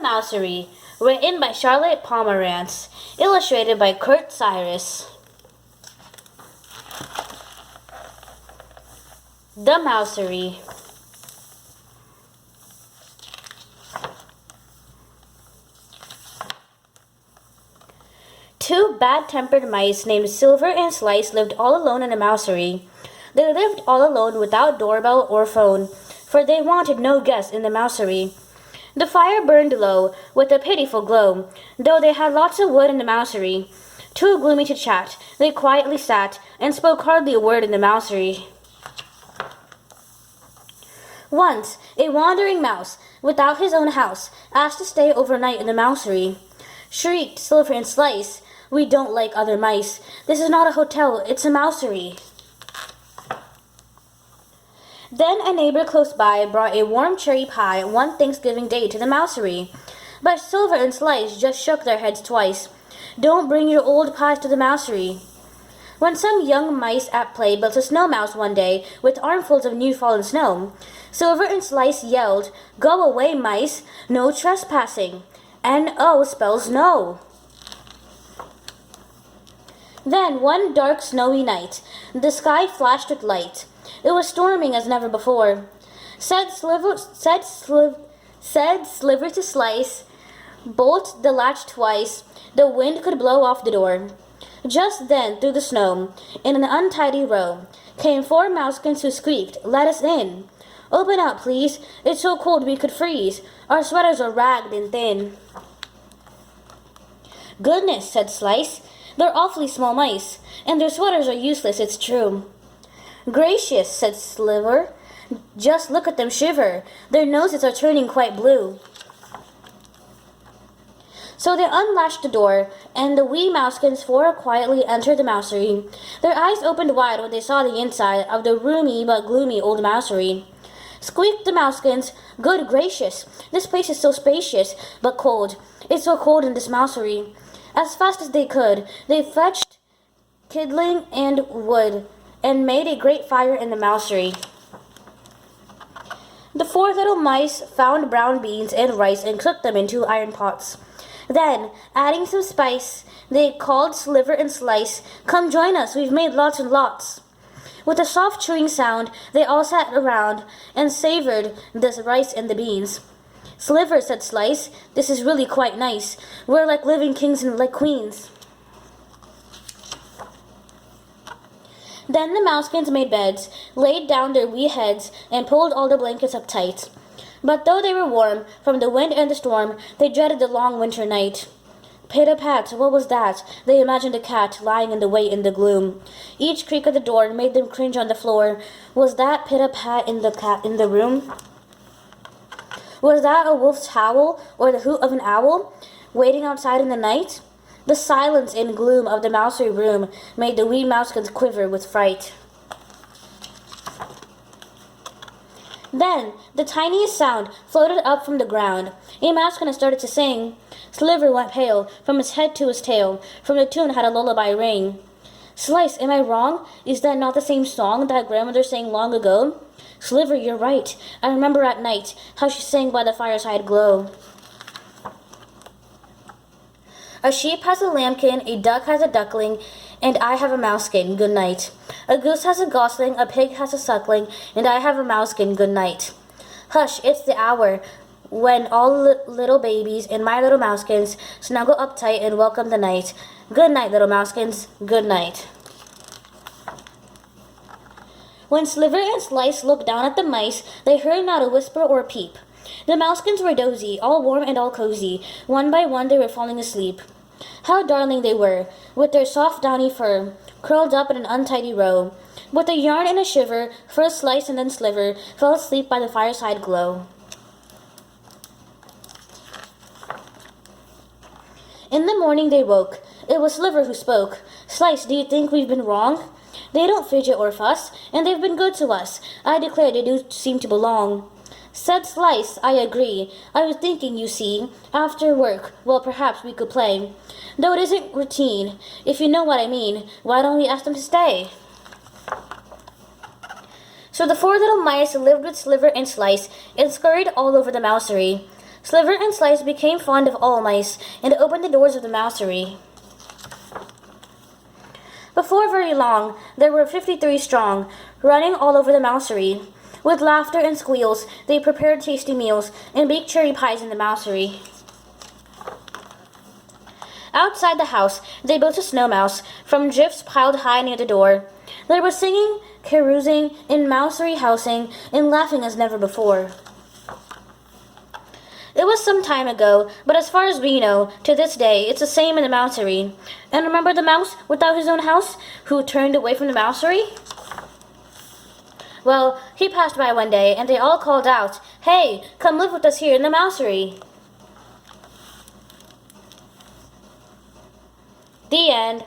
Mousery, written by Charlotte Pomerantz, illustrated by Kurt Cyrus. The Mousery. Two bad-tempered mice named Silver and Slice lived all alone in a mousery. They lived all alone without doorbell or phone, for they wanted no guests in the mousery. The fire burned low, with a pitiful glow, though they had lots of wood in the mousery. Too gloomy to chat, they quietly sat, and spoke hardly a word in the mousery. Once, a wandering mouse, without his own house, asked to stay overnight in the mousery. Shrieked Silver and Slice, "We don't like other mice. This is not a hotel, it's a mousery." Then a neighbor close by brought a warm cherry pie one Thanksgiving day to the mousery. But Silver and Slice just shook their heads twice. "Don't bring your old pies to the mousery." When some young mice at play built a snow mouse one day with armfuls of new fallen snow, Silver and Slice yelled, "Go away, mice! No trespassing! N-O spells no." Then one dark snowy night, the sky flashed with light. It was storming as never before. Said Sliver to Slice, "Bolt the latch twice, the wind could blow off the door." Just then, through the snow, in an untidy row, came four mousekins who squeaked, "Let us in." "Open up, please. It's so cold we could freeze. Our sweaters are ragged and thin." "Goodness," said Slice, "they're awfully small mice, and their sweaters are useless, it's true." "Gracious," said Sliver, "just look at them shiver. Their noses are turning quite blue." So they unlatched the door, and the wee mousekins four quietly entered the mousery. Their eyes opened wide when they saw the inside of the roomy but gloomy old mousery. Squeaked the mousekins, "Good gracious, this place is so spacious, but cold. It's so cold in this mousery." As fast as they could, they fetched kindling and wood, and made a great fire in the mousery. The four little mice found brown beans and rice and cooked them in 2 iron pots. Then, adding some spice, they called Sliver and Slice, "Come join us, we've made lots and lots." With a soft chewing sound, they all sat around and savored the rice and the beans. "Sliver," said Slice, "this is really quite nice. We're like living kings and like queens." Then the mousekins made beds, laid down their wee heads, and pulled all the blankets up tight. But though they were warm from the wind and the storm, they dreaded the long winter night. Pit-a-pat, what was that? They imagined a cat lying in the way in the gloom. Each creak of the door made them cringe on the floor. Was that pit-a-pat in the cat in the room? Was that a wolf's howl, or the hoot of an owl, waiting outside in the night? The silence and gloom of the mousery room made the wee mousekins quiver with fright. Then the tiniest sound floated up from the ground. A mousekin started to sing. Sliver went pale, from his head to his tail, from the tune had a lullaby ring. "Slice, am I wrong? Is that not the same song that grandmother sang long ago?" "Sliver, you're right. I remember at night how she sang by the fireside glow." "A sheep has a lambkin, a duck has a duckling, and I have a mousekin, good night. A goose has a gosling, a pig has a suckling, and I have a mousekin, good night." Hush, it's the hour when all little babies and my little mousekins snuggle up tight and welcome the night. Good night, little mousekins, good night. When Sliver and Slice looked down at the mice, they heard not a whisper or a peep. The mousekins were dozy, all warm and all cozy. One by one they were falling asleep. How darling they were, with their soft downy fur, curled up in an untidy row. With a yarn and a shiver, first Slice and then Sliver fell asleep by the fireside glow. In the morning they woke. It was Sliver who spoke. "Slice, do you think we've been wrong? They don't fidget or fuss, and they've been good to us. I declare they do seem to belong." Said Slice, "I agree. I was thinking, you see, after work, well, perhaps we could play. Though it isn't routine. If you know what I mean, why don't we ask them to stay?" So the four little mice lived with Sliver and Slice and scurried all over the mousery. Sliver and Slice became fond of all mice and opened the doors of the mousery. Before very long, there were 53 strong, running all over the mousery. With laughter and squeals, they prepared tasty meals and baked cherry pies in the mousery. Outside the house, they built a snow mouse from drifts piled high near the door. There was singing, carousing, and mousery housing, and laughing as never before. It was some time ago, but as far as we know, to this day, it's the same in the mousery. And remember the mouse without his own house, who turned away from the mousery? Well, he passed by one day, and they all called out, "Hey, come live with us here in the mousery." The end.